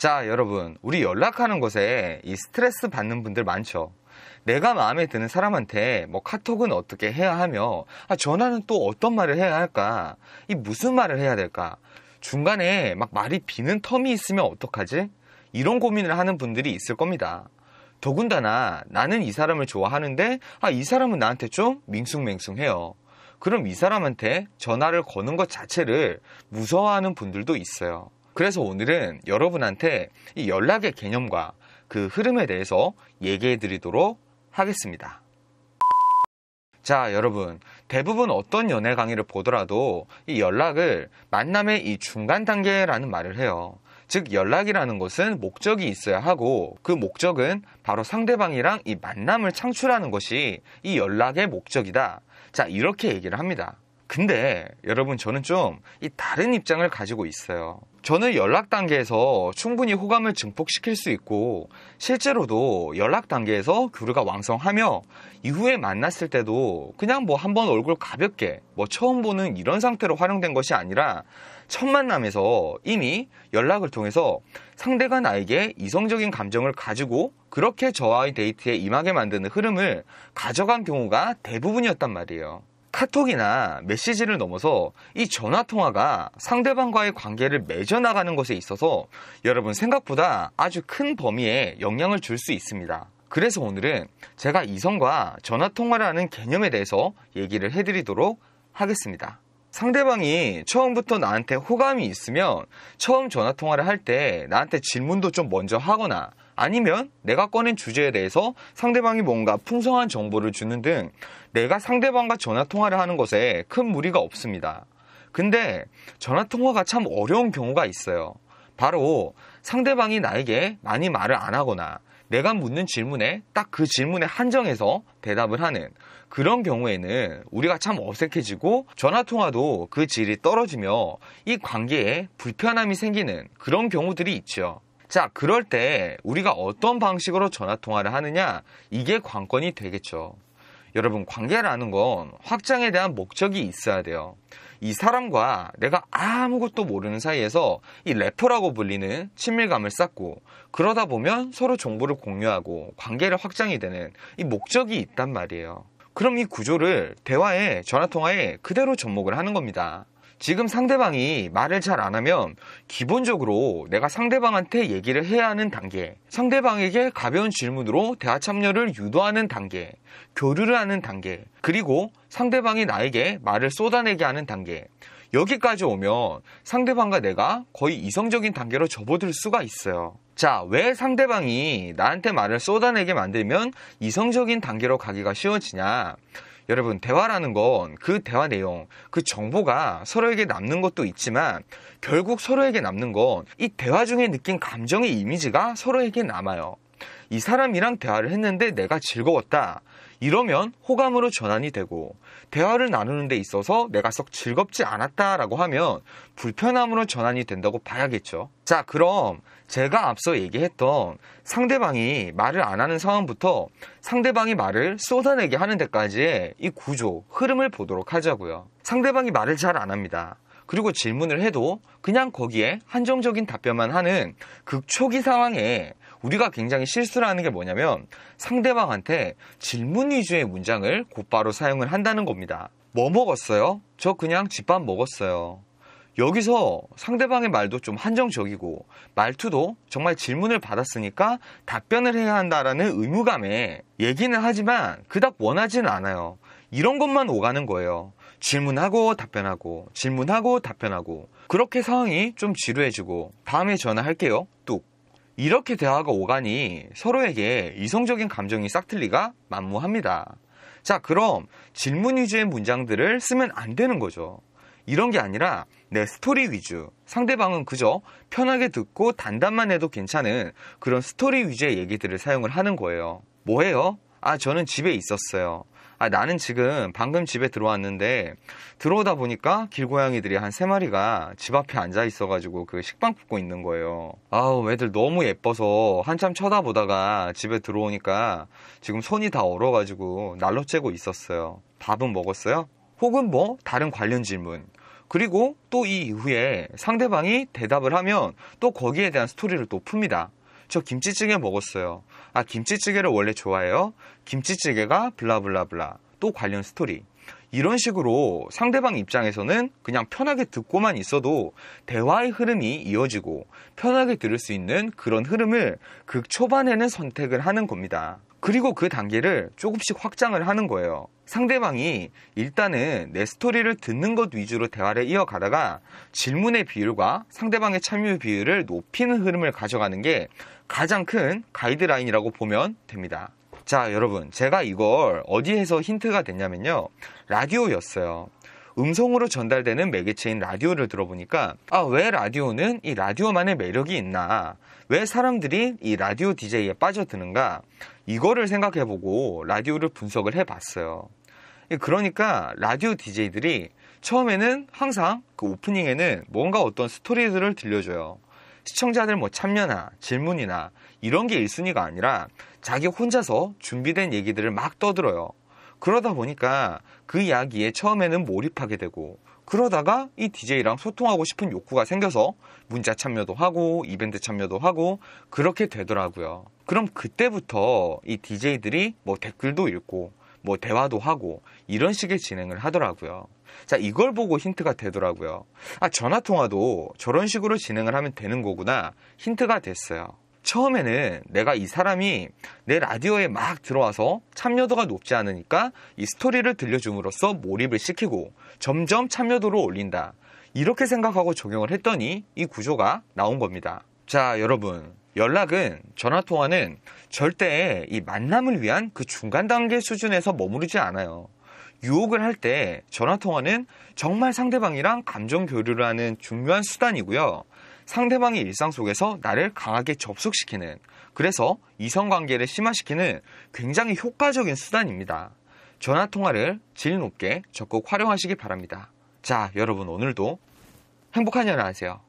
자, 여러분, 우리 연락하는 것에 이 스트레스 받는 분들 많죠. 내가 마음에 드는 사람한테 뭐 카톡은 어떻게 해야 하며, 전화는 또 어떤 말을 해야 할까? 이 무슨 말을 해야 될까? 중간에 막 말이 비는 텀이 있으면 어떡하지? 이런 고민을 하는 분들이 있을 겁니다. 더군다나 나는 이 사람을 좋아하는데 이 사람은 나한테 좀 밍숭맹숭해요. 그럼 이 사람한테 전화를 거는 것 자체를 무서워하는 분들도 있어요. 그래서 오늘은 여러분한테 이 연락의 개념과 그 흐름에 대해서 얘기해 드리도록 하겠습니다. 자, 여러분, 대부분 어떤 연애 강의를 보더라도 이 연락을 만남의 이 중간 단계라는 말을 해요. 즉, 연락이라는 것은 목적이 있어야 하고 그 목적은 바로 상대방이랑 이 만남을 창출하는 것이 이 연락의 목적이다. 자, 이렇게 얘기를 합니다. 근데 여러분, 저는 좀 이 다른 입장을 가지고 있어요. 저는 연락 단계에서 충분히 호감을 증폭시킬 수 있고 실제로도 연락 단계에서 교류가 왕성하며 이후에 만났을 때도 그냥 뭐 한번 얼굴 가볍게 뭐 처음 보는 이런 상태로 활용된 것이 아니라 첫 만남에서 이미 연락을 통해서 상대가 나에게 이성적인 감정을 가지고 그렇게 저와의 데이트에 임하게 만드는 흐름을 가져간 경우가 대부분이었단 말이에요. 카톡이나 메시지를 넘어서 이 전화통화가 상대방과의 관계를 맺어나가는 것에 있어서 여러분 생각보다 아주 큰 범위에 영향을 줄 수 있습니다. 그래서 오늘은 제가 이성과 전화통화를 하는 개념에 대해서 얘기를 해드리도록 하겠습니다. 상대방이 처음부터 나한테 호감이 있으면 처음 전화통화를 할 때 나한테 질문도 좀 먼저 하거나 아니면 내가 꺼낸 주제에 대해서 상대방이 뭔가 풍성한 정보를 주는 등 내가 상대방과 전화통화를 하는 것에 큰 무리가 없습니다. 근데 전화통화가 참 어려운 경우가 있어요. 바로 상대방이 나에게 많이 말을 안 하거나 내가 묻는 질문에 딱 그 질문에 한정해서 대답을 하는 그런 경우에는 우리가 참 어색해지고 전화통화도 그 질이 떨어지며 이 관계에 불편함이 생기는 그런 경우들이 있죠. 자, 그럴 때 우리가 어떤 방식으로 전화통화를 하느냐, 이게 관건이 되겠죠. 여러분, 관계라는 건 확장에 대한 목적이 있어야 돼요. 이 사람과 내가 아무것도 모르는 사이에서 이 래퍼라고 불리는 친밀감을 쌓고 그러다 보면 서로 정보를 공유하고 관계를 확장이 되는 이 목적이 있단 말이에요. 그럼 이 구조를 대화에, 전화통화에 그대로 접목을 하는 겁니다. 지금 상대방이 말을 잘 안 하면 기본적으로 내가 상대방한테 얘기를 해야 하는 단계, 상대방에게 가벼운 질문으로 대화 참여를 유도하는 단계, 교류를 하는 단계, 그리고 상대방이 나에게 말을 쏟아내게 하는 단계, 여기까지 오면 상대방과 내가 거의 이성적인 단계로 접어들 수가 있어요. 자, 왜 상대방이 나한테 말을 쏟아내게 만들면 이성적인 단계로 가기가 쉬워지냐? 여러분, 대화라는 건 그 대화 내용, 그 정보가 서로에게 남는 것도 있지만 결국 서로에게 남는 건 이 대화 중에 느낀 감정의 이미지가 서로에게 남아요. 이 사람이랑 대화를 했는데 내가 즐거웠다. 이러면 호감으로 전환이 되고 대화를 나누는 데 있어서 내가 썩 즐겁지 않았다라고 하면 불편함으로 전환이 된다고 봐야겠죠. 자, 그럼 제가 앞서 얘기했던 상대방이 말을 안 하는 상황부터 상대방이 말을 쏟아내게 하는 데까지의 이 구조, 흐름을 보도록 하자고요. 상대방이 말을 잘 안 합니다. 그리고 질문을 해도 그냥 거기에 한정적인 답변만 하는 극초기 상황에 우리가 굉장히 실수를 하는 게 뭐냐면 상대방한테 질문 위주의 문장을 곧바로 사용을 한다는 겁니다. 뭐 먹었어요? 저 그냥 집밥 먹었어요. 여기서 상대방의 말도 좀 한정적이고 말투도 정말 질문을 받았으니까 답변을 해야 한다라는 의무감에 얘기는 하지만 그닥 원하지는 않아요. 이런 것만 오가는 거예요. 질문하고 답변하고 질문하고 답변하고 그렇게 상황이 좀 지루해지고 다음에 전화할게요. 뚝. 이렇게 대화가 오가니 서로에게 이성적인 감정이 싹틀 리가 만무합니다. 자, 그럼 질문 위주의 문장들을 쓰면 안 되는 거죠. 이런 게 아니라 내 스토리 위주, 상대방은 그저 편하게 듣고 단답만 해도 괜찮은 그런 스토리 위주의 얘기들을 사용을 하는 거예요. 뭐예요? 저는 집에 있었어요. 나는 지금 방금 집에 들어왔는데 들어오다 보니까 길고양이들이 한 3마리가 집 앞에 앉아 있어가지고 그 식빵 굽고 있는 거예요. 애들 너무 예뻐서 한참 쳐다보다가 집에 들어오니까 지금 손이 다 얼어가지고 날로 째고 있었어요. 밥은 먹었어요? 혹은 뭐 다른 관련 질문. 그리고 또 이 이후에 상대방이 대답을 하면 또 거기에 대한 스토리를 또 풉니다. 저 김치찌개 먹었어요. 아, 김치찌개를 원래 좋아해요? 김치찌개가 블라블라블라. 또 관련 스토리. 이런 식으로 상대방 입장에서는 그냥 편하게 듣고만 있어도 대화의 흐름이 이어지고 편하게 들을 수 있는 그런 흐름을 극 초반에는 선택을 하는 겁니다. 그리고 그 단계를 조금씩 확장을 하는 거예요. 상대방이 일단은 내 스토리를 듣는 것 위주로 대화를 이어가다가 질문의 비율과 상대방의 참여 비율을 높이는 흐름을 가져가는 게 가장 큰 가이드라인이라고 보면 됩니다. 자, 여러분, 제가 이걸 어디에서 힌트가 됐냐면요, 라디오였어요. 음성으로 전달되는 매개체인 라디오를 들어보니까 왜 라디오는 이 라디오만의 매력이 있나, 왜 사람들이 이 라디오 DJ에 빠져드는가, 이거를 생각해보고 라디오를 분석을 해봤어요. 그러니까 라디오 DJ들이 처음에는 항상 그 오프닝에는 뭔가 어떤 스토리들을 들려줘요. 시청자들 참여나 질문이나 이런 게 1순위가 아니라 자기 혼자서 준비된 얘기들을 막 떠들어요. 그러다 보니까 그 이야기에 처음에는 몰입하게 되고, 그러다가 이 DJ랑 소통하고 싶은 욕구가 생겨서 문자 참여도 하고 이벤트 참여도 하고 그렇게 되더라고요. 그럼 그때부터 이 DJ들이 댓글도 읽고 대화도 하고 이런 식의 진행을 하더라고요. 자, 이걸 보고 힌트가 되더라고요. 전화통화도 저런 식으로 진행을 하면 되는 거구나, 힌트가 됐어요. 처음에는 내가 이 사람이 내 라디오에 막 들어와서 참여도가 높지 않으니까 이 스토리를 들려줌으로써 몰입을 시키고 점점 참여도를 올린다, 이렇게 생각하고 적용을 했더니 이 구조가 나온 겁니다. 자, 여러분, 연락은, 전화통화는 절대 이 만남을 위한 그 중간 단계 수준에서 머무르지 않아요. 유혹을 할 때 전화통화는 정말 상대방이랑 감정 교류를 하는 중요한 수단이고요. 상대방의 일상 속에서 나를 강하게 접속시키는, 그래서 이성관계를 심화시키는 굉장히 효과적인 수단입니다. 전화통화를 질 높게 적극 활용하시기 바랍니다. 자, 여러분, 오늘도 행복한 연애 하세요.